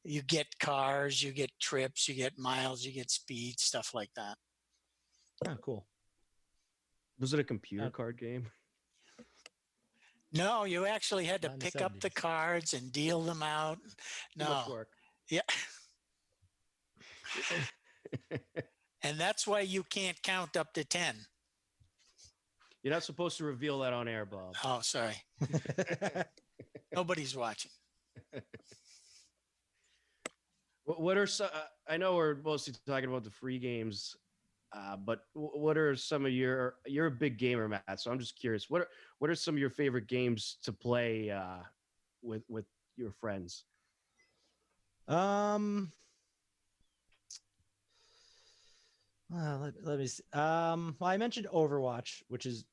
you get cars, you get trips, you get miles, you get speed, stuff like that. Oh, cool. Was it a computer Uh, card game? No, you actually had to Not in the pick up the 70s. cards and deal them out. Too much No. work. Yeah. And that's why you can't count up to 10. You're not supposed to reveal that on air, Bob. Oh, sorry. Nobody's watching. What are some? I know we're mostly talking about the free games, but what are some of You're a big gamer, Matt. So I'm just curious. What are some of your favorite games to play with your friends? Let me see. Well, I mentioned Overwatch, which is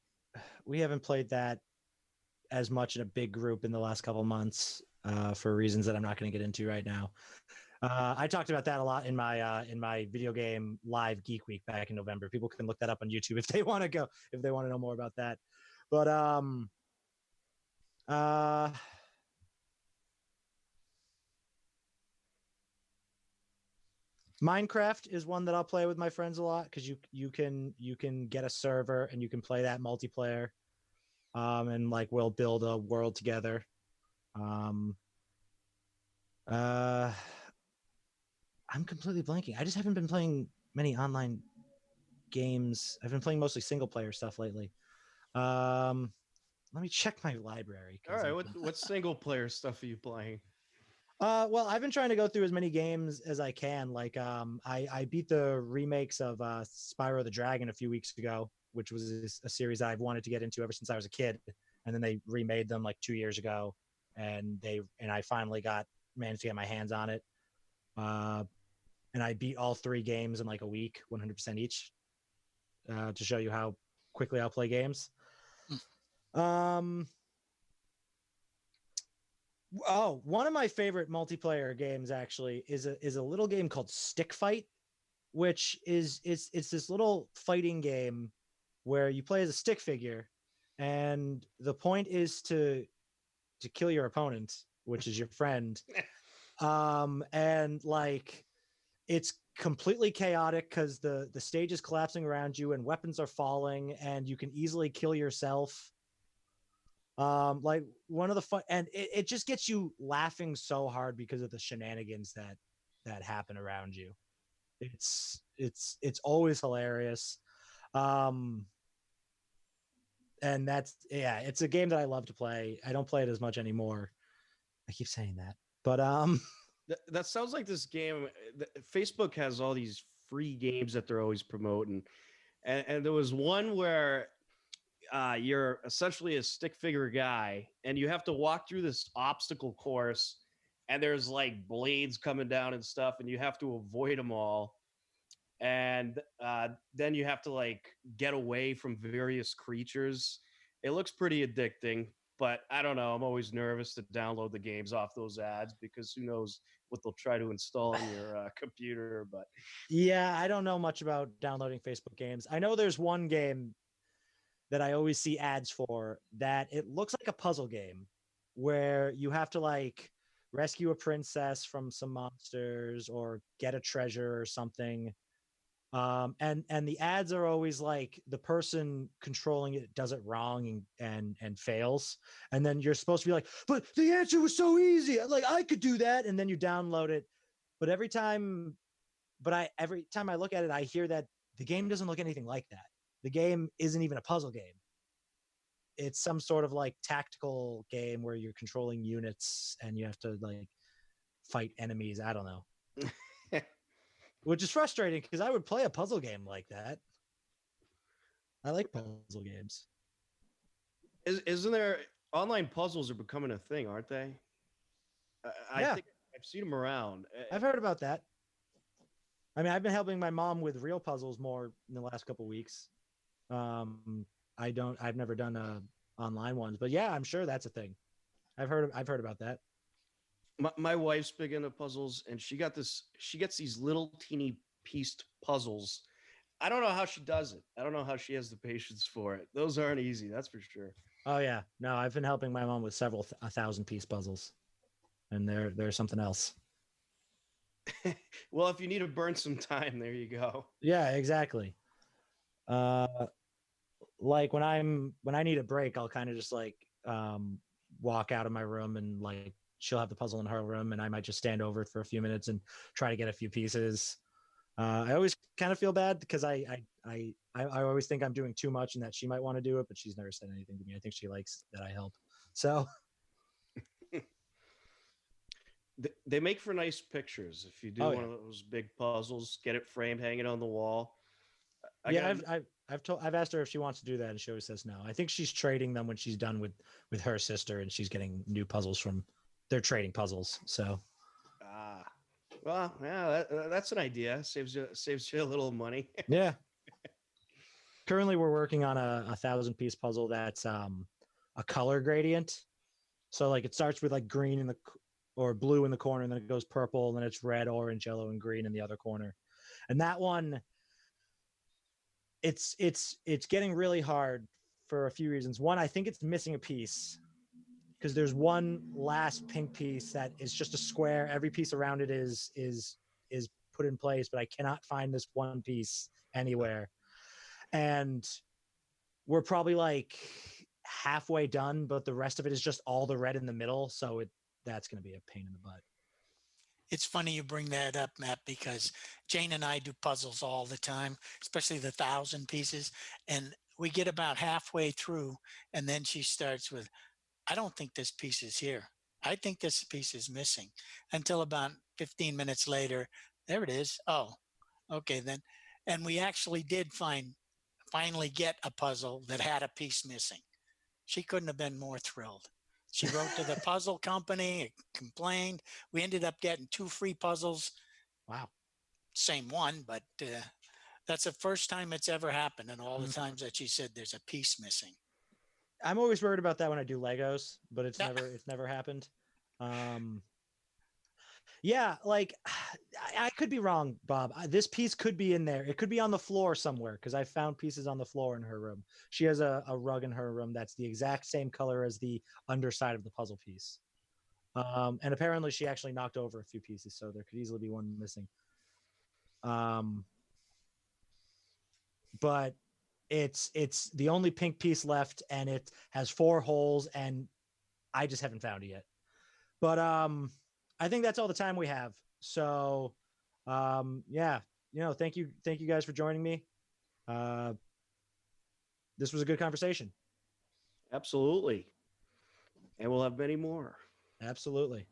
we haven't played that as much in a big group in the last couple months for reasons that I'm not going to get into right now. I talked about that a lot in my video game live Geek Week back in November. People can look that up on YouTube if they want to know more about that. But Minecraft is one that I'll play with my friends a lot because you can get a server and you can play that multiplayer, and like we'll build a world together. I'm completely blanking. I just haven't been playing many online games. I've been playing mostly single player stuff lately. Let me check my library. All right, what single player stuff are you playing? Well, I've been trying to go through as many games as I can. Like, I beat the remakes of Spyro the Dragon a few weeks ago, which was a series I've wanted to get into ever since I was a kid. And then they remade them like 2 years ago, and I finally managed to get my hands on it. And I beat all 3 games in like a week, 100% each, to show you how quickly I'll play games. Oh, one of my favorite multiplayer games actually is a little game called Stick Fight, which is it's this little fighting game where you play as a stick figure, and the point is to kill your opponent, which is your friend. And like it's completely chaotic because the stage is collapsing around you and weapons are falling and you can easily kill yourself. Like one of the fun, and it just gets you laughing so hard because of the shenanigans that happen around you. It's always hilarious. And it's a game that I love to play. I don't play it as much anymore. I keep saying that, but That sounds like this game. Facebook has all these free games that they're always promoting, and there was one where you're essentially a stick figure guy, and you have to walk through this obstacle course, and there's like blades coming down and stuff, and you have to avoid them all. and then you have to like get away from various creatures. It looks pretty addicting, but I don't know. I'm always nervous to download the games off those ads because who knows what they'll try to install on your computer. But Yeah, I don't know much about downloading Facebook games. I know there's one game that I always see ads for that it looks like a puzzle game where you have to like rescue a princess from some monsters or get a treasure or something. And the ads are always like the person controlling it does it wrong and fails, and then you're supposed to be like, but the answer was so easy, like I could do that, and then you download it. But every time I look at it, I hear that the game doesn't look anything like that. The game isn't even a puzzle game. It's some sort of like tactical game where you're controlling units and you have to like fight enemies. I don't know. Which is frustrating because I would play a puzzle game like that. I like puzzle games. isn't there online puzzles are becoming a thing, aren't they? I Yeah. think I've seen them around. I've heard about that. I mean, I've been helping my mom with real puzzles more in the last couple of weeks. I've never done online ones, but yeah, I'm sure that's a thing. I've heard about that. My wife's big into puzzles, and she gets these little teeny pieced puzzles. I don't know how she does it. I don't know how she has the patience for it. Those aren't easy, that's for sure. Oh yeah, no, I've been helping my mom with several 1,000-piece puzzles, and they're something else. Well, if you need to burn some time, there you go. Yeah, exactly. Like when I need a break, I'll kind of just like walk out of my room and like she'll have the puzzle in her room, and I might just stand over it for a few minutes and try to get a few pieces. I always kind of feel bad because I always think I'm doing too much and that she might want to do it, but she's never said anything to me. I think she likes that I help. So They make for nice pictures if you do one of those big puzzles. Get it framed, hang it on the wall. I've asked her if she wants to do that, and she always says no. I think she's trading them when she's done with her sister, and she's getting new puzzles from. They're trading puzzles, so. Well, yeah, that's an idea. Saves you a little money. Yeah. Currently, we're working on a 1,000-piece puzzle that's a color gradient. So like it starts with like green or blue in the corner, and then it goes purple, and then it's red, orange, yellow, and green in the other corner. And that one, it's getting really hard for a few reasons. One, I think it's missing a piece because there's one last pink piece that is just a square. Every piece around it is put in place, but I cannot find this one piece anywhere. And we're probably like halfway done, but the rest of it is just all the red in the middle. So that's going to be a pain in the butt. It's funny you bring that up, Matt, because Jane and I do puzzles all the time, especially the 1,000 pieces. And we get about halfway through, and then she starts with, I don't think this piece is here. I think this piece is missing, until about 15 minutes later, there it is. Oh, okay then. And we actually did finally get a puzzle that had a piece missing. She couldn't have been more thrilled. She wrote to the puzzle company, complained. We ended up getting 2 free puzzles. Wow. Same one, but that's the first time it's ever happened. And all the times that she said there's a piece missing. I'm always worried about that when I do Legos, but it's never happened. Yeah, like I could be wrong, Bob. This piece could be in there. It could be on the floor somewhere because I found pieces on the floor in her room. She has a rug in her room that's the exact same color as the underside of the puzzle piece. And apparently she actually knocked over a few pieces, so there could easily be one missing. But it's the only pink piece left, and it has 4 holes, and I just haven't found it yet. But I think that's all the time we have. So yeah, thank you guys for joining me. This was a good conversation. Absolutely. And we'll have many more. Absolutely.